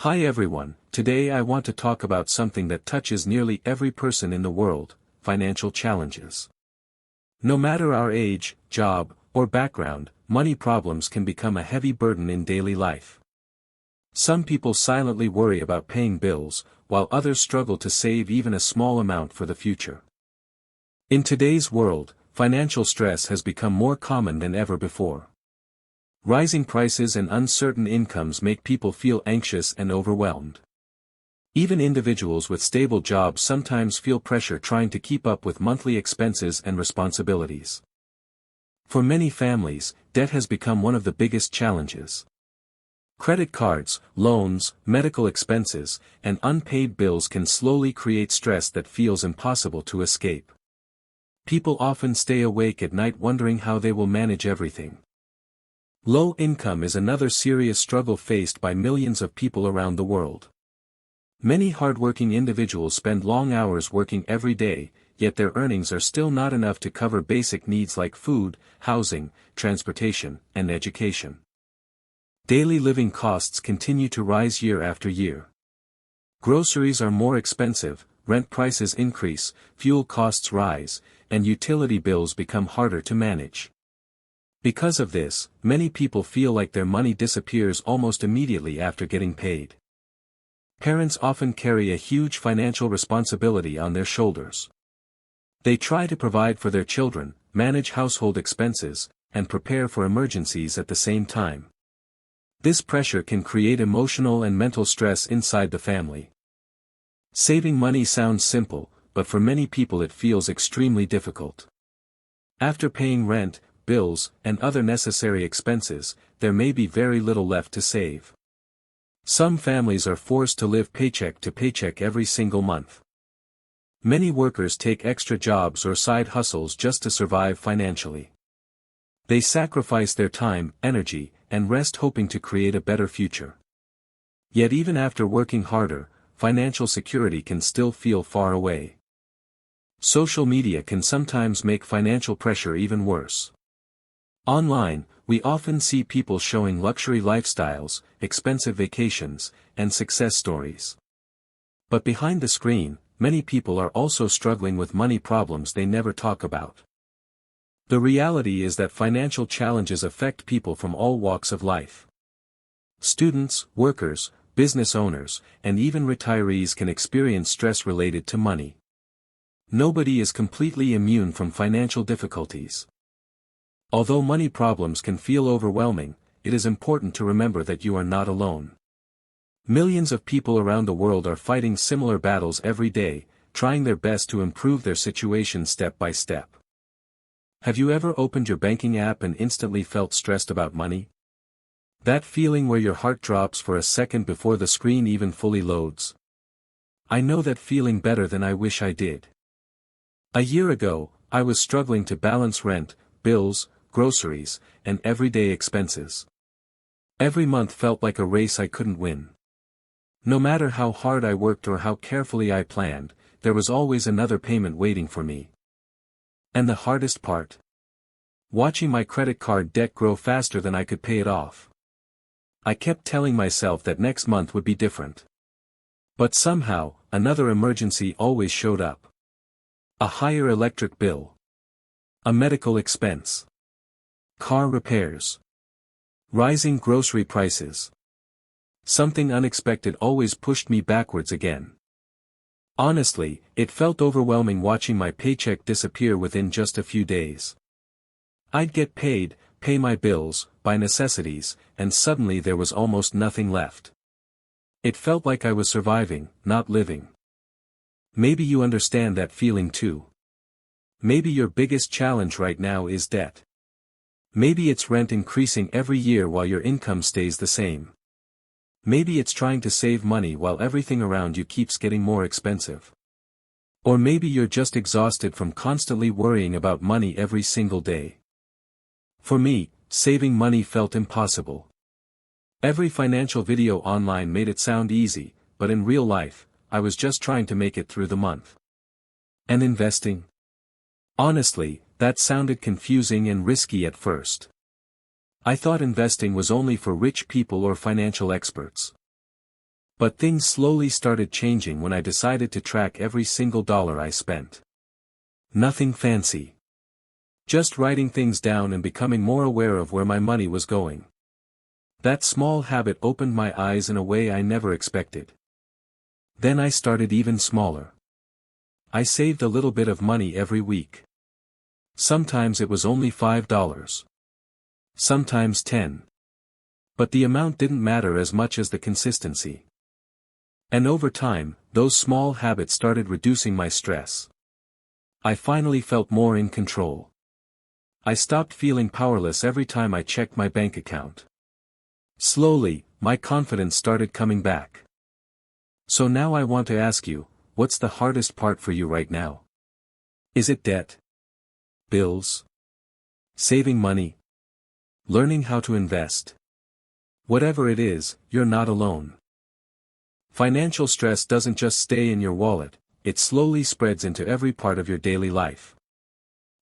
Hi everyone, today I want to talk about something that touches nearly every person in the world: financial challenges. No matter our age, job, or background, money problems can become a heavy burden in daily life. Some people silently worry about paying bills, while others struggle to save even a small amount for the future. In today's world, financial stress has become more common than ever before. Rising prices and uncertain incomes make people feel anxious and overwhelmed. Even individuals with stable jobs sometimes feel pressure trying to keep up with monthly expenses and responsibilities. For many families, debt has become one of the biggest challenges. Credit cards, loans, medical expenses, and unpaid bills can slowly create stress that feels impossible to escape. People often stay awake at night wondering how they will manage everything. Low income is another serious struggle faced by millions of people around the world. Many hardworking individuals spend long hours working every day, yet their earnings are still not enough to cover basic needs like food, housing, transportation, and education. Daily living costs continue to rise year after year. Groceries are more expensive, rent prices increase, fuel costs rise, and utility bills become harder to manage. Because of this, many people feel like their money disappears almost immediately after getting paid. Parents often carry a huge financial responsibility on their shoulders. They try to provide for their children, manage household expenses, and prepare for emergencies at the same time. This pressure can create emotional and mental stress inside the family. Saving money sounds simple, but for many people it feels extremely difficult. After paying rent, bills, and other necessary expenses, there may be very little left to save. Some families are forced to live paycheck to paycheck every single month. Many workers take extra jobs or side hustles just to survive financially. They sacrifice their time, energy, and rest hoping to create a better future. Yet even after working harder, financial security can still feel far away. Social media can sometimes make financial pressure even worse. Online, we often see people showing luxury lifestyles, expensive vacations, and success stories. But behind the screen, many people are also struggling with money problems they never talk about. The reality is that financial challenges affect people from all walks of life. Students, workers, business owners, and even retirees can experience stress related to money. Nobody is completely immune from financial difficulties. Although money problems can feel overwhelming, it is important to remember that you are not alone. Millions of people around the world are fighting similar battles every day, trying their best to improve their situation step by step. Have you ever opened your banking app and instantly felt stressed about money? That feeling where your heart drops for a second before the screen even fully loads? I know that feeling better than I wish I did. A year ago, I was struggling to balance rent, bills, groceries, and everyday expenses. Every month felt like a race I couldn't win. No matter how hard I worked or how carefully I planned, there was always another payment waiting for me. And the hardest part? Watching my credit card debt grow faster than I could pay it off. I kept telling myself that next month would be different. But somehow, another emergency always showed up. A higher electric bill. A medical expense. Car repairs. Rising grocery prices. Something unexpected always pushed me backwards again. Honestly, it felt overwhelming watching my paycheck disappear within just a few days. I'd get paid, pay my bills, buy necessities, and suddenly there was almost nothing left. It felt like I was surviving, not living. Maybe you understand that feeling too. Maybe your biggest challenge right now is debt. Maybe it's rent increasing every year while your income stays the same. Maybe it's trying to save money while everything around you keeps getting more expensive. Or maybe you're just exhausted from constantly worrying about money every single day. For me, saving money felt impossible. Every financial video online made it sound easy, but in real life, I was just trying to make it through the month. And investing? Honestly, that sounded confusing and risky at first. I thought investing was only for rich people or financial experts. But things slowly started changing when I decided to track every single dollar I spent. Nothing fancy. Just writing things down and becoming more aware of where my money was going. That small habit opened my eyes in a way I never expected. Then I started even smaller. I saved a little bit of money every week. Sometimes it was only $5. Sometimes 10. But the amount didn't matter as much as the consistency. And over time, those small habits started reducing my stress. I finally felt more in control. I stopped feeling powerless every time I checked my bank account. Slowly, my confidence started coming back. So now I want to ask you, what's the hardest part for you right now? Is it debt? Bills? Saving money? Learning how to invest? Whatever it is, you're not alone. Financial stress doesn't just stay in your wallet, it slowly spreads into every part of your daily life.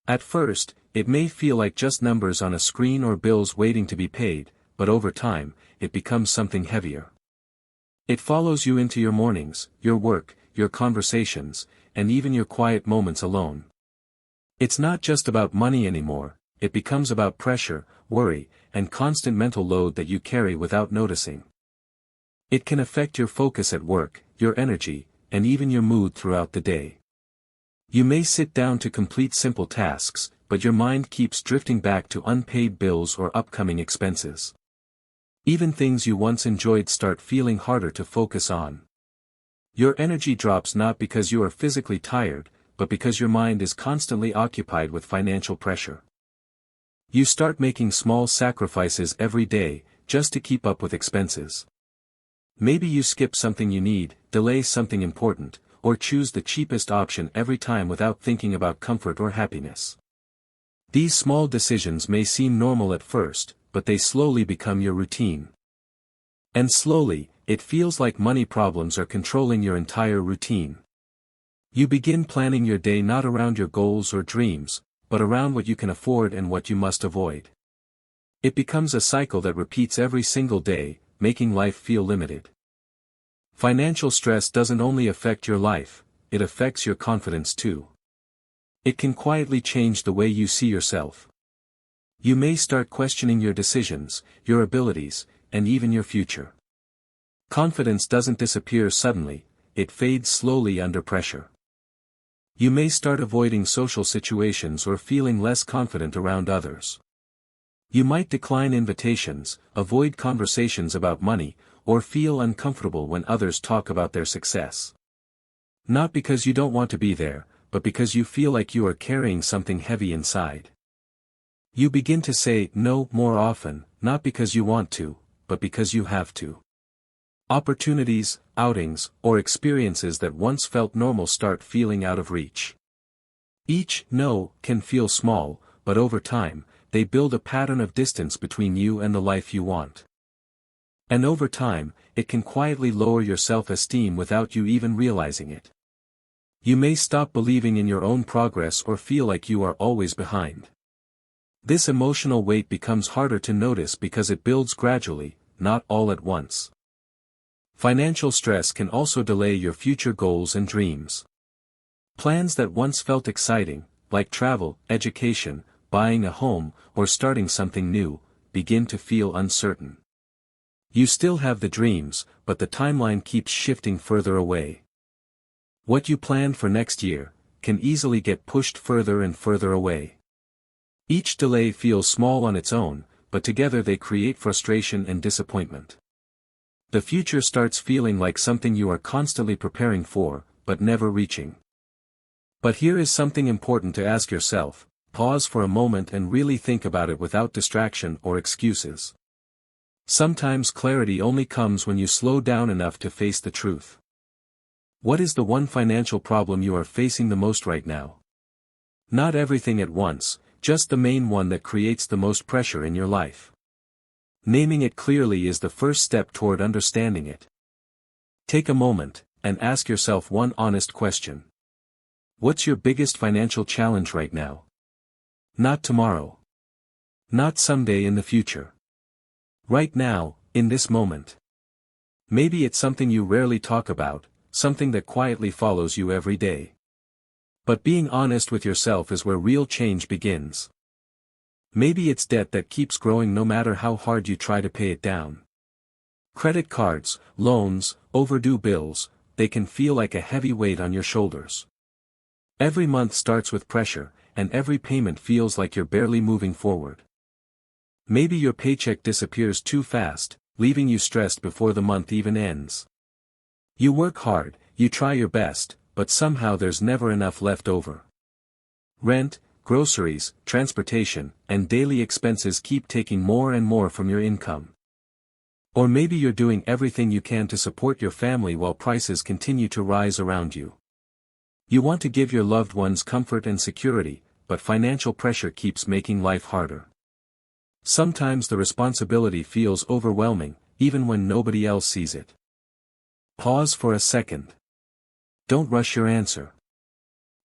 At first, it may feel like just numbers on a screen or bills waiting to be paid, but over time, it becomes something heavier. It follows you into your mornings, your work, your conversations, and even your quiet moments alone. It's not just about money anymore, it becomes about pressure, worry, and constant mental load that you carry without noticing. It can affect your focus at work, your energy, and even your mood throughout the day. You may sit down to complete simple tasks, but your mind keeps drifting back to unpaid bills or upcoming expenses. Even things you once enjoyed start feeling harder to focus on. Your energy drops not because you are physically tired, but because your mind is constantly occupied with financial pressure. You start making small sacrifices every day, just to keep up with expenses. Maybe you skip something you need, delay something important, or choose the cheapest option every time without thinking about comfort or happiness. These small decisions may seem normal at first, but they slowly become your routine. And slowly, it feels like money problems are controlling your entire routine. You begin planning your day not around your goals or dreams, but around what you can afford and what you must avoid. It becomes a cycle that repeats every single day, making life feel limited. Financial stress doesn't only affect your life, it affects your confidence too. It can quietly change the way you see yourself. You may start questioning your decisions, your abilities, and even your future. Confidence doesn't disappear suddenly, it fades slowly under pressure. You may start avoiding social situations or feeling less confident around others. You might decline invitations, avoid conversations about money, or feel uncomfortable when others talk about their success. Not because you don't want to be there, but because you feel like you are carrying something heavy inside. You begin to say no more often, not because you want to, but because you have to. Opportunities, outings, or experiences that once felt normal start feeling out of reach. Each no can feel small, but over time, they build a pattern of distance between you and the life you want. And over time, it can quietly lower your self-esteem without you even realizing it. You may stop believing in your own progress or feel like you are always behind. This emotional weight becomes harder to notice because it builds gradually, not all at once. Financial stress can also delay your future goals and dreams. Plans that once felt exciting, like travel, education, buying a home, or starting something new, begin to feel uncertain. You still have the dreams, but the timeline keeps shifting further away. What you planned for next year can easily get pushed further and further away. Each delay feels small on its own, but together they create frustration and disappointment. The future starts feeling like something you are constantly preparing for, but never reaching. But here is something important to ask yourself: pause for a moment and really think about it without distraction or excuses. Sometimes clarity only comes when you slow down enough to face the truth. What is the one financial problem you are facing the most right now? Not everything at once, just the main one that creates the most pressure in your life. Naming it clearly is the first step toward understanding it. Take a moment, and ask yourself one honest question. What's your biggest financial challenge right now? Not tomorrow. Not someday in the future. Right now, in this moment. Maybe it's something you rarely talk about, something that quietly follows you every day. But being honest with yourself is where real change begins. Maybe it's debt that keeps growing no matter how hard you try to pay it down. Credit cards, loans, overdue bills, they can feel like a heavy weight on your shoulders. Every month starts with pressure, and every payment feels like you're barely moving forward. Maybe your paycheck disappears too fast, leaving you stressed before the month even ends. You work hard, you try your best, but somehow there's never enough left over. Rent, groceries, transportation, and daily expenses keep taking more and more from your income. Or maybe you're doing everything you can to support your family while prices continue to rise around you. You want to give your loved ones comfort and security, but financial pressure keeps making life harder. Sometimes the responsibility feels overwhelming, even when nobody else sees it. Pause for a second. Don't rush your answer.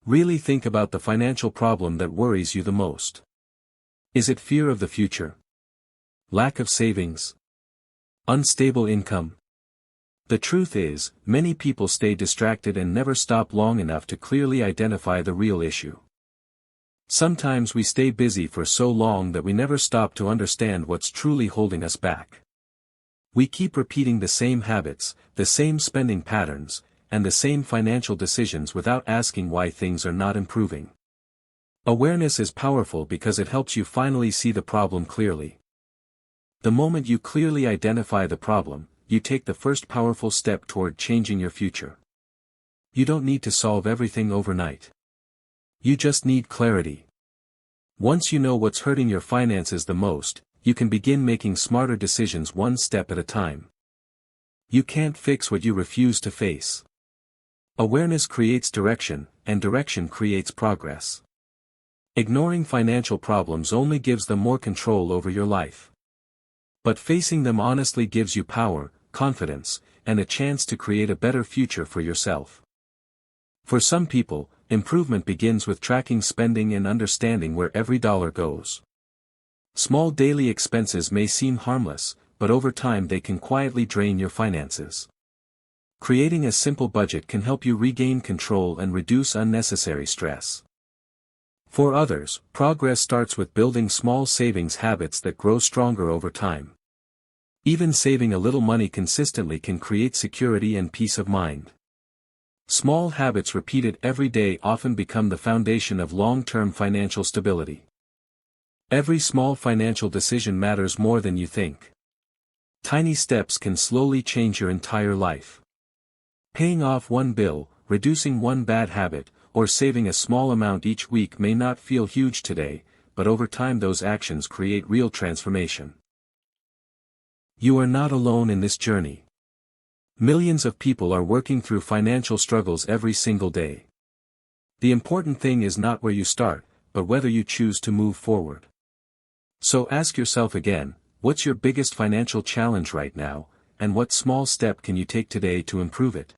Really think about the financial problem that worries you the most. Is it fear of the future? Lack of savings? Unstable income? The truth is, many people stay distracted and never stop long enough to clearly identify the real issue. Sometimes we stay busy for so long that we never stop to understand what's truly holding us back. We keep repeating the same habits, the same spending patterns, and the same financial decisions without asking why things are not improving. Awareness is powerful because it helps you finally see the problem clearly. The moment you clearly identify the problem, you take the first powerful step toward changing your future. You don't need to solve everything overnight. You just need clarity. Once you know what's hurting your finances the most, you can begin making smarter decisions one step at a time. You can't fix what you refuse to face. Awareness creates direction, and direction creates progress. Ignoring financial problems only gives them more control over your life. But facing them honestly gives you power, confidence, and a chance to create a better future for yourself. For some people, improvement begins with tracking spending and understanding where every dollar goes. Small daily expenses may seem harmless, but over time they can quietly drain your finances. Creating a simple budget can help you regain control and reduce unnecessary stress. For others, progress starts with building small savings habits that grow stronger over time. Even saving a little money consistently can create security and peace of mind. Small habits repeated every day often become the foundation of long-term financial stability. Every small financial decision matters more than you think. Tiny steps can slowly change your entire life. Paying off one bill, reducing one bad habit, or saving a small amount each week may not feel huge today, but over time those actions create real transformation. You are not alone in this journey. Millions of people are working through financial struggles every single day. The important thing is not where you start, but whether you choose to move forward. So ask yourself again, what's your biggest financial challenge right now, and what small step can you take today to improve it?